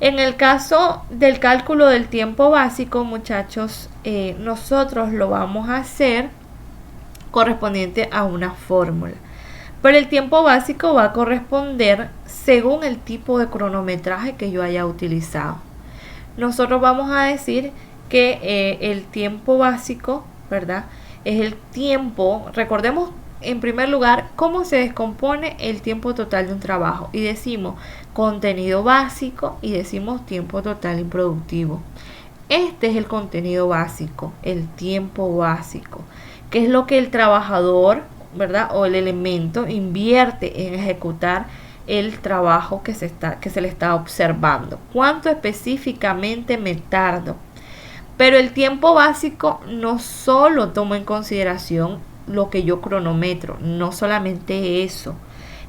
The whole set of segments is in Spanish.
En el caso del cálculo del tiempo básico, muchachos, nosotros lo vamos a hacer correspondiente a una fórmula. Pero el tiempo básico va a corresponder según el tipo de cronometraje que yo haya utilizado. Nosotros vamos a decir que el tiempo básico, ¿verdad? Es el tiempo, recordemos en primer lugar cómo se descompone el tiempo total de un trabajo. Y decimos contenido básico y decimos tiempo total improductivo. Este es el contenido básico, el tiempo básico, que es lo que el trabajador, ¿verdad? O el elemento invierte en ejecutar el trabajo que se le está observando. ¿Cuánto específicamente me tardo? Pero el tiempo básico no solo toma en consideración lo que yo cronometro, no solamente eso.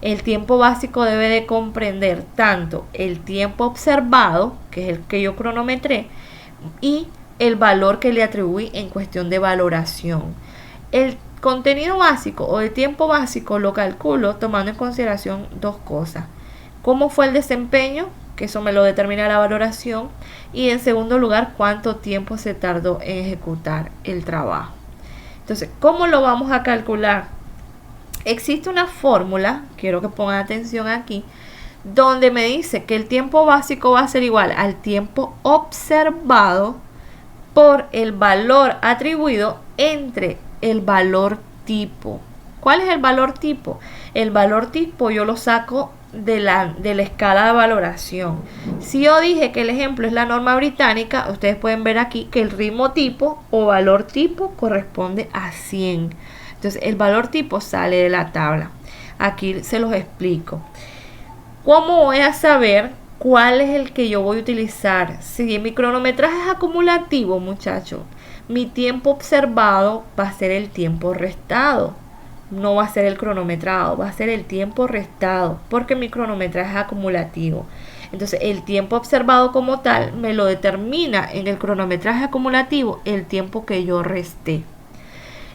El tiempo básico debe de comprender tanto el tiempo observado, que es el que yo cronometré, y el valor que le atribuí en cuestión de valoración. El contenido básico o el tiempo básico lo calculo tomando en consideración dos cosas. ¿Cómo fue el desempeño? Que eso me lo determina la valoración. Y en segundo lugar, cuánto tiempo se tardó en ejecutar el trabajo. Entonces, ¿cómo lo vamos a calcular? Existe una fórmula, quiero que pongan atención aquí, donde me dice que el tiempo básico va a ser igual al tiempo observado por el valor atribuido entre el valor tipo. ¿Cuál es el valor tipo? El valor tipo yo lo saco de la escala de valoración. Si yo dije que el ejemplo es la norma británica, ustedes pueden ver aquí que el ritmo tipo o valor tipo corresponde a 100. Entonces el valor tipo sale de la tabla. Aquí se los explico. ¿Cómo voy a saber cuál es el que yo voy a utilizar? Si mi cronometraje es acumulativo, muchachos, mi tiempo observado va a ser el tiempo restado. No va a ser el cronometrado, va a ser el tiempo restado, porque mi cronometraje es acumulativo. Entonces, el tiempo observado como tal me lo determina en el cronometraje acumulativo el tiempo que yo resté.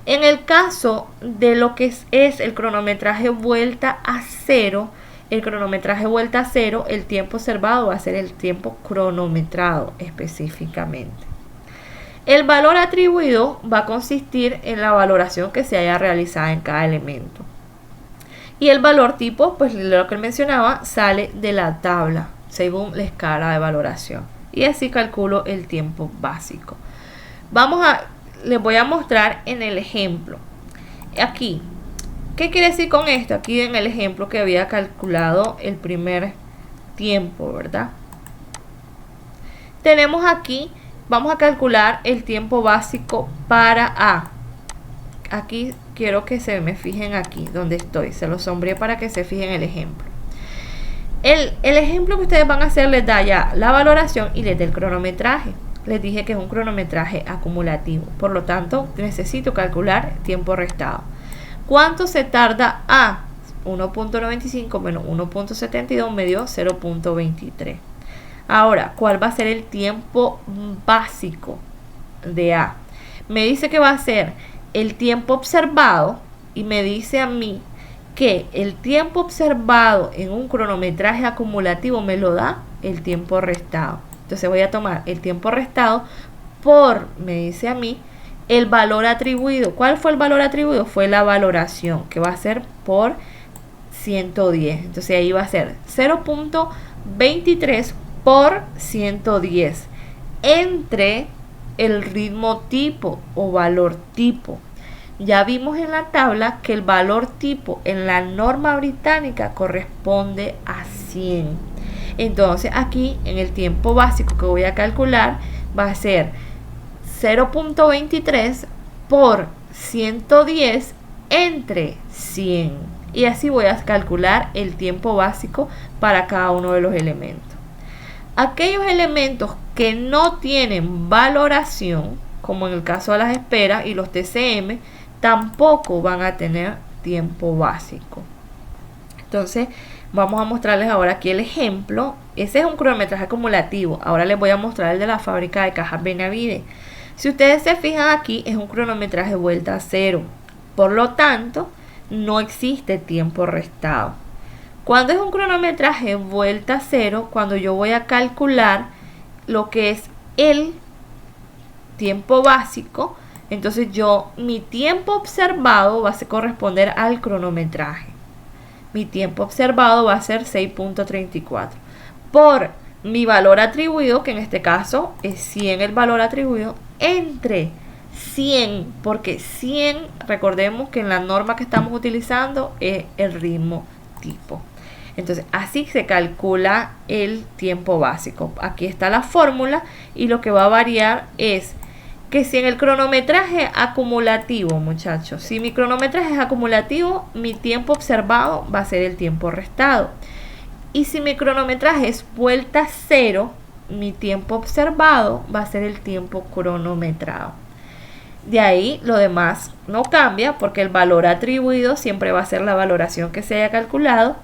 En el caso de lo que es el cronometraje vuelta a cero, el cronometraje vuelta a cero, el tiempo observado va a ser el tiempo cronometrado específicamente. El valor atribuido va a consistir en la valoración que se haya realizado en cada elemento. Y el valor tipo, pues lo que mencionaba, sale de la tabla según la escala de valoración. Y así calculo el tiempo básico. Les voy a mostrar en el ejemplo. Aquí, ¿qué quiere decir con esto? Aquí en el ejemplo que había calculado el primer tiempo, ¿verdad? Tenemos aquí, vamos a calcular el tiempo básico para A. Aquí quiero que se me fijen aquí donde estoy. Se lo sombreé para que se fijen el ejemplo. El ejemplo que ustedes van a hacer les da ya la valoración y les da el cronometraje. Les dije que es un cronometraje acumulativo. Por lo tanto, necesito calcular tiempo restado. ¿Cuánto se tarda A? 1.95 menos 1.72 me dio 0.23. Ahora, ¿cuál va a ser el tiempo básico de A? Me dice que va a ser el tiempo observado y me dice a mí que el tiempo observado en un cronometraje acumulativo me lo da el tiempo restado. Entonces voy a tomar el tiempo restado por, me dice a mí, el valor atribuido. ¿Cuál fue el valor atribuido? Fue la valoración, que va a ser por 110. Entonces ahí va a ser 0.23 por 110 entre el ritmo tipo o valor tipo. Ya vimos en la tabla que el valor tipo en la norma británica corresponde a 100. Entonces aquí en el tiempo básico que voy a calcular va a ser 0.23 por 110 entre 100. Y así voy a calcular el tiempo básico para cada uno de los elementos. Aquellos elementos que no tienen valoración, como en el caso de las esperas y los TCM, tampoco van a tener tiempo básico. Entonces, vamos a mostrarles ahora aquí el ejemplo. Ese es un cronometraje acumulativo. Ahora les voy a mostrar el de la fábrica de cajas Benavides. Si ustedes se fijan aquí, es un cronometraje vuelta a cero. Por lo tanto, no existe tiempo restado. Cuando es un cronometraje vuelta cero, cuando yo voy a calcular lo que es el tiempo básico, entonces mi tiempo observado va a corresponder al cronometraje. Mi tiempo observado va a ser 6.34 por mi valor atribuido, que en este caso es 100 el valor atribuido, entre 100, porque 100, recordemos que en la norma que estamos utilizando es el ritmo tipo. Entonces así se calcula el tiempo básico. Aquí está la fórmula y lo que va a variar es que si en el cronometraje acumulativo, muchachos, si mi cronometraje es acumulativo, mi tiempo observado va a ser el tiempo restado. Y si mi cronometraje es vuelta cero, mi tiempo observado va a ser el tiempo cronometrado. De ahí lo demás no cambia porque el valor atribuido siempre va a ser la valoración que se haya calculado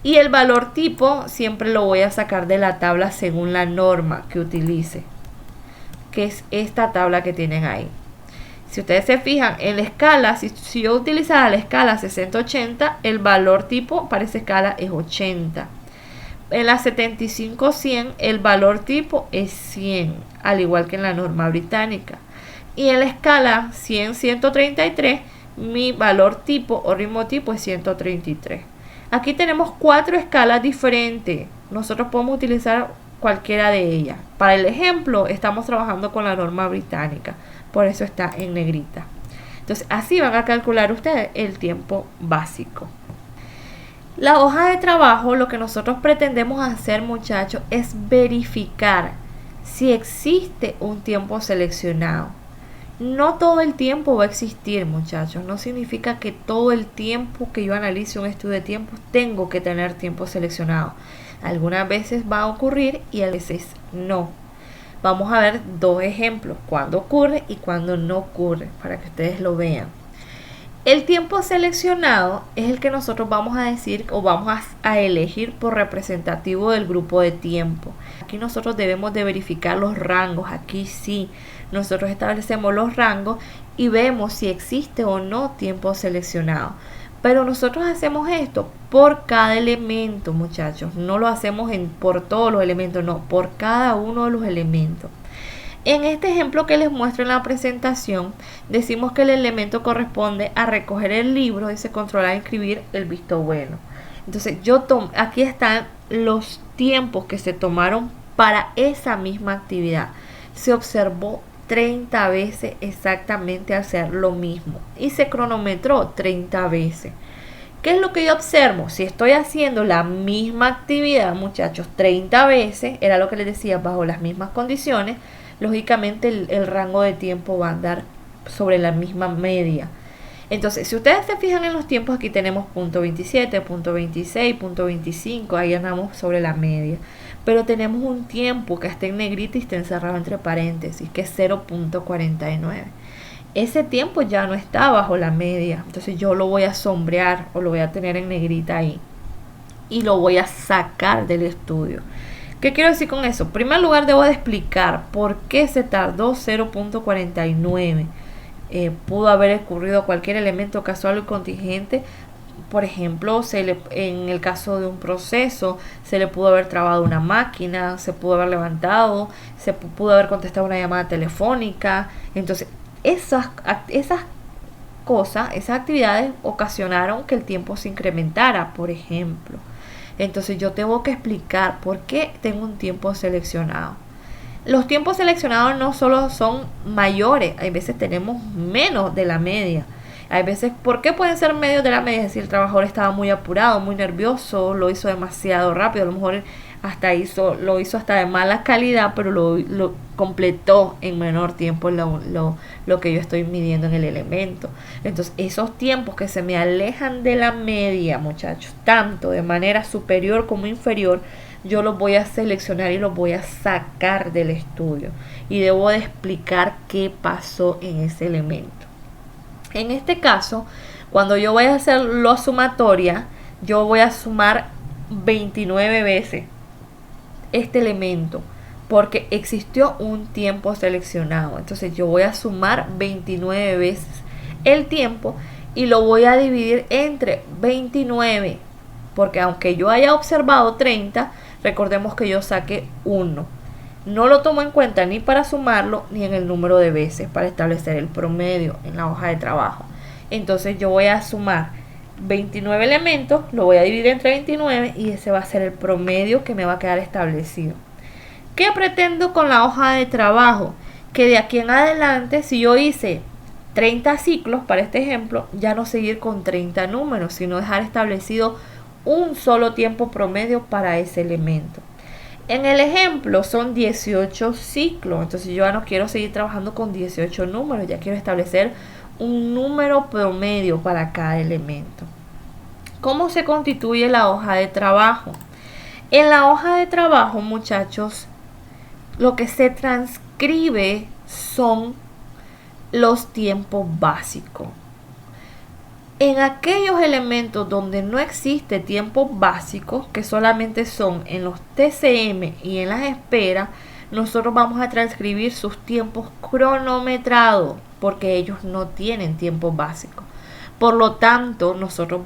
y el valor tipo siempre lo voy a sacar de la tabla según la norma que utilice, que es esta tabla que tienen ahí. Si ustedes se fijan en la escala, si yo utilizara la escala 60-80, el valor tipo para esa escala es 80. En la 75-100 el valor tipo es 100, al igual que en la norma británica. Y en la escala 100-133 mi valor tipo o ritmo tipo es 133. Aquí tenemos 4 escalas diferentes. Nosotros podemos utilizar cualquiera de ellas. Para el ejemplo estamos trabajando con la norma británica, por eso está en negrita. Entonces así van a calcular ustedes el tiempo básico. La hoja de trabajo, lo que nosotros pretendemos hacer, muchachos, es verificar si existe un tiempo seleccionado. No todo el tiempo va a existir, muchachos. No significa que todo el tiempo que yo analice un estudio de tiempo tengo que tener tiempo seleccionado. Algunas veces va a ocurrir y a veces no. Vamos a ver 2 ejemplos, cuando ocurre y cuando no ocurre, para que ustedes lo vean. El tiempo seleccionado es el que nosotros vamos a decir o vamos a elegir por representativo del grupo de tiempo. Aquí nosotros debemos de verificar los rangos. Aquí sí, nosotros establecemos los rangos y vemos si existe o no tiempo seleccionado. Pero nosotros hacemos esto por cada elemento, muchachos. No lo hacemos por todos los elementos, no, por cada uno de los elementos. En este ejemplo que les muestro en la presentación, decimos que el elemento corresponde a recoger el libro y se controla a inscribir el visto bueno. Entonces aquí están los tiempos que se tomaron para esa misma actividad. Se observó 30 veces exactamente hacer lo mismo y se cronometró 30 veces. ¿Qué es lo que yo observo? Si estoy haciendo la misma actividad, muchachos, 30 veces, era lo que les decía, bajo las mismas condiciones, lógicamente el rango de tiempo va a andar sobre la misma media. Entonces, si ustedes se fijan en los tiempos, aquí tenemos punto 27, punto 26, punto 25, ahí andamos sobre la media. Pero tenemos un tiempo que está en negrita y está encerrado entre paréntesis, que es 0.49. Ese tiempo ya no está bajo la media, entonces yo lo voy a sombrear o lo voy a tener en negrita ahí y lo voy a sacar del estudio. ¿Qué quiero decir con eso? En primer lugar, debo de explicar por qué se tardó 0.49. Pudo haber ocurrido cualquier elemento casual o contingente. Por ejemplo, en el caso de un proceso, se le pudo haber trabado una máquina, se pudo haber levantado, se pudo haber contestado una llamada telefónica. Entonces, esas cosas, esas actividades ocasionaron que el tiempo se incrementara, por ejemplo. Entonces yo tengo que explicar por qué tengo un tiempo seleccionado. Los tiempos seleccionados no solo son mayores, hay veces tenemos menos de la media. Hay veces, ¿por qué pueden ser menos de la media? Si el trabajador estaba muy apurado, muy nervioso, lo hizo demasiado rápido, a lo mejor lo hizo hasta de mala calidad, pero lo completó en menor tiempo lo que yo estoy midiendo en el elemento. Entonces, esos tiempos que se me alejan de la media, muchachos, tanto de manera superior como inferior, yo los voy a seleccionar y los voy a sacar del estudio. Y debo de explicar qué pasó en ese elemento. En este caso, cuando yo voy a hacer la sumatoria, yo voy a sumar 29 veces este elemento porque existió un tiempo seleccionado. Entonces yo voy a sumar 29 veces el tiempo y lo voy a dividir entre 29 porque aunque yo haya observado 30, recordemos que yo saqué 1. No lo tomo en cuenta ni para sumarlo ni en el número de veces para establecer el promedio en la hoja de trabajo. Entonces yo voy a sumar 29 elementos, lo voy a dividir entre 29 y ese va a ser el promedio que me va a quedar establecido. ¿Qué pretendo con la hoja de trabajo? Que de aquí en adelante, si yo hice 30 ciclos para este ejemplo, ya no seguir con 30 números, sino dejar establecido un solo tiempo promedio para ese elemento. En el ejemplo son 18 ciclos, entonces yo ya no quiero seguir trabajando con 18 números, ya quiero establecer un número promedio para cada elemento. ¿Cómo se constituye la hoja de trabajo? En la hoja de trabajo, muchachos, lo que se transcribe son los tiempos básicos. En aquellos elementos donde no existe tiempos básicos, que solamente son en los TCM y en las esperas, nosotros vamos a transcribir sus tiempos cronometrados, porque ellos no tienen tiempos básicos. Por lo tanto, nosotros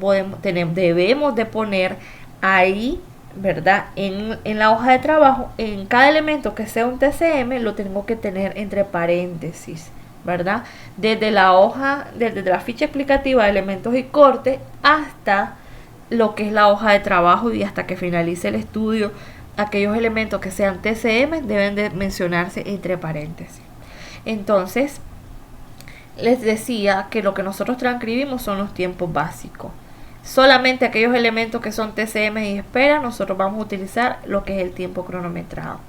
debemos de poner ahí, ¿verdad? En la hoja de trabajo, en cada elemento que sea un TCM, lo tengo que tener entre paréntesis, ¿verdad? Desde la hoja, desde la ficha explicativa de elementos y corte hasta lo que es la hoja de trabajo y hasta que finalice el estudio, aquellos elementos que sean TCM deben de mencionarse entre paréntesis. Entonces, les decía que lo que nosotros transcribimos son los tiempos básicos. Solamente aquellos elementos que son TCM y espera, nosotros vamos a utilizar lo que es el tiempo cronometrado.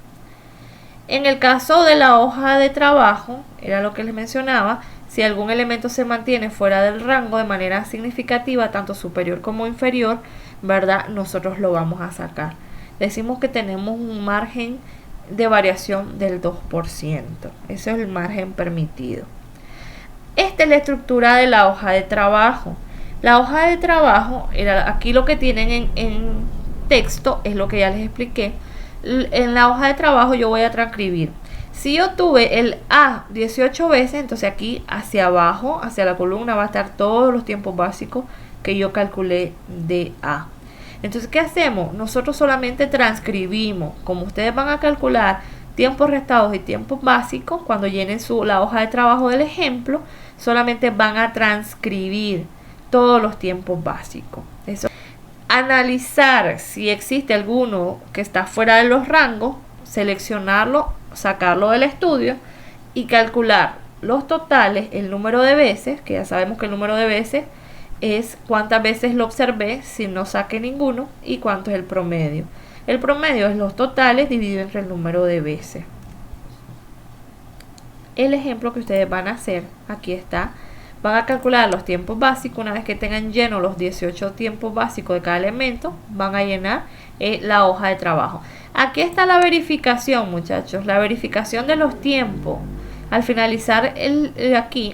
En el caso de la hoja de trabajo, era lo que les mencionaba, si algún elemento se mantiene fuera del rango de manera significativa, tanto superior como inferior, ¿verdad? Nosotros lo vamos a sacar. Decimos que tenemos un margen de variación del 2%. Ese es el margen permitido. Esta es la estructura de la hoja de trabajo. La hoja de trabajo, aquí lo que tienen en texto es lo que ya les expliqué. En la hoja de trabajo yo voy a transcribir. Si yo tuve el A 18 veces, entonces aquí hacia abajo, hacia la columna, va a estar todos los tiempos básicos que yo calculé de A. Entonces, ¿qué hacemos? Nosotros solamente transcribimos. Como ustedes van a calcular tiempos restados y tiempos básicos, cuando llenen la hoja de trabajo del ejemplo, solamente van a transcribir todos los tiempos básicos. Eso. Analizar si existe alguno que está fuera de los rangos, seleccionarlo, sacarlo del estudio y calcular los totales, el número de veces, que ya sabemos que el número de veces es cuántas veces lo observé si no saqué ninguno y cuánto es el promedio. El promedio es los totales dividido entre el número de veces. El ejemplo que ustedes van a hacer, aquí está. Van a calcular los tiempos básicos. Una vez que tengan llenos los 18 tiempos básicos de cada elemento, van a llenar la hoja de trabajo. Aquí está la verificación, muchachos. La verificación de los tiempos. Al finalizar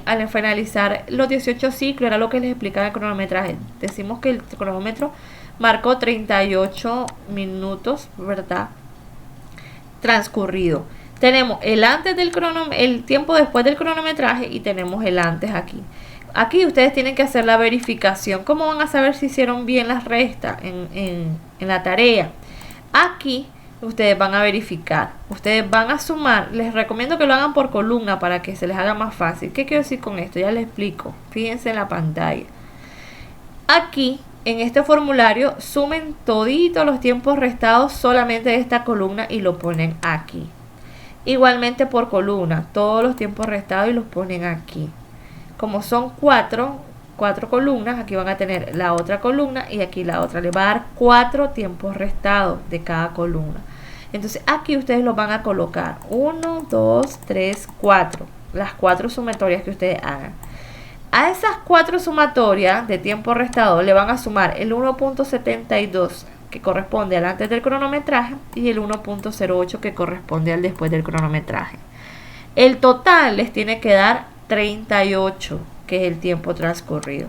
al finalizar los 18 ciclos, era lo que les explicaba el cronometraje. Decimos que el cronómetro marcó 38 minutos, ¿verdad? Transcurrido. Tenemos el antes del el tiempo después del cronometraje y tenemos el antes aquí. Aquí ustedes tienen que hacer la verificación. ¿Cómo van a saber si hicieron bien las restas en la tarea? Aquí ustedes van a verificar. Ustedes van a sumar. Les recomiendo que lo hagan por columna para que se les haga más fácil. ¿Qué quiero decir con esto? Ya les explico. Fíjense en la pantalla. Aquí, en este formulario, sumen toditos los tiempos restados solamente de esta columna y lo ponen aquí. Igualmente por columna, todos los tiempos restados y los ponen aquí. Como son cuatro columnas, aquí van a tener la otra columna y aquí la otra. Les va a dar 4 tiempos restados de cada columna. Entonces aquí ustedes los van a colocar 1, 2, 3, 4. Las 4 sumatorias que ustedes hagan. A esas 4 sumatorias de tiempo restado le van a sumar el 1.72 que corresponde al antes del cronometraje y el 1.08 que corresponde al después del cronometraje. El total les tiene que dar 38, que es el tiempo transcurrido.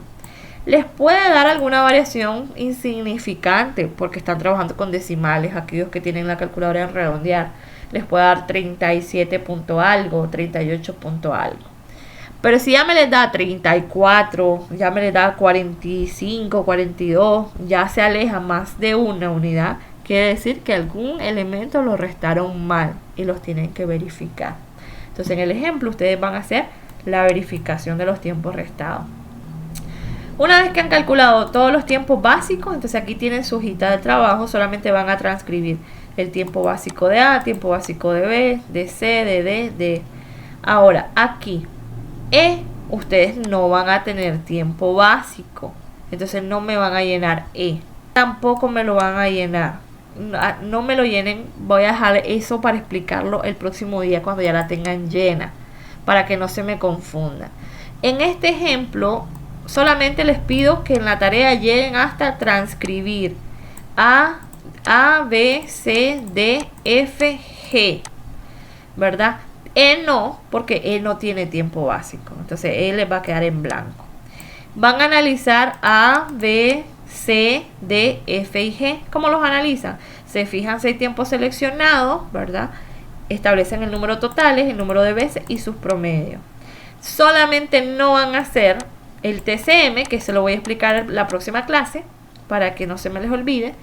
Les puede dar alguna variación insignificante porque están trabajando con decimales, aquellos que tienen la calculadora en redondear. Les puede dar 37 punto algo, 38 punto algo. Pero si ya me les da 34, ya me les da 45, 42, ya se aleja más de una unidad, quiere decir que algún elemento lo restaron mal y los tienen que verificar. Entonces en el ejemplo ustedes van a hacer la verificación de los tiempos restados. Una vez que han calculado todos los tiempos básicos, entonces aquí tienen su hojita de trabajo, solamente van a transcribir el tiempo básico de A, tiempo básico de B, de C, de D, de E. Ahora, aquí, E, ustedes no van a tener tiempo básico, entonces no me van a llenar E. Tampoco me lo van a llenar. No me lo llenen, voy a dejar eso para explicarlo el próximo día cuando ya la tengan llena, para que no se me confunda. En este ejemplo, solamente les pido que en la tarea lleguen hasta transcribir A, B, C, D, F, G, ¿verdad? E no, porque E no tiene tiempo básico, entonces E les va a quedar en blanco. Van a analizar A, B, C, D, F y G. ¿Cómo los analizan? Se fijan si hay tiempos seleccionados, ¿verdad? Establecen el número totales, el número de veces y sus promedios. Solamente no van a hacer el TCM, que se lo voy a explicar en la próxima clase, para que no se me les olvide.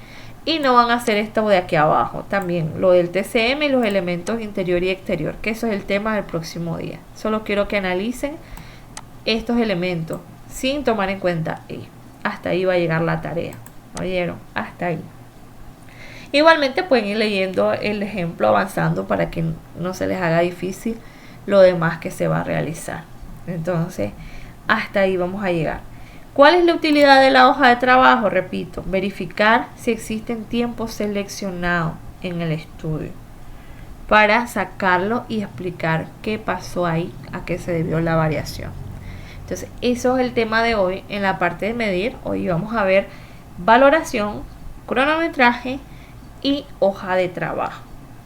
Y no van a hacer esto de aquí abajo, también lo del TCM y los elementos interior y exterior, que eso es el tema del próximo día. Solo quiero que analicen estos elementos sin tomar en cuenta E. Hasta ahí va a llegar la tarea. ¿Oyeron? Hasta ahí. Igualmente pueden ir leyendo el ejemplo avanzando para que no se les haga difícil lo demás que se va a realizar. Entonces, hasta ahí vamos a llegar. ¿Cuál es la utilidad de la hoja de trabajo? Repito, verificar si existen tiempos seleccionados en el estudio para sacarlo y explicar qué pasó ahí, a qué se debió la variación. Entonces, eso es el tema de hoy en la parte de medir. Hoy vamos a ver valoración, cronometraje y hoja de trabajo.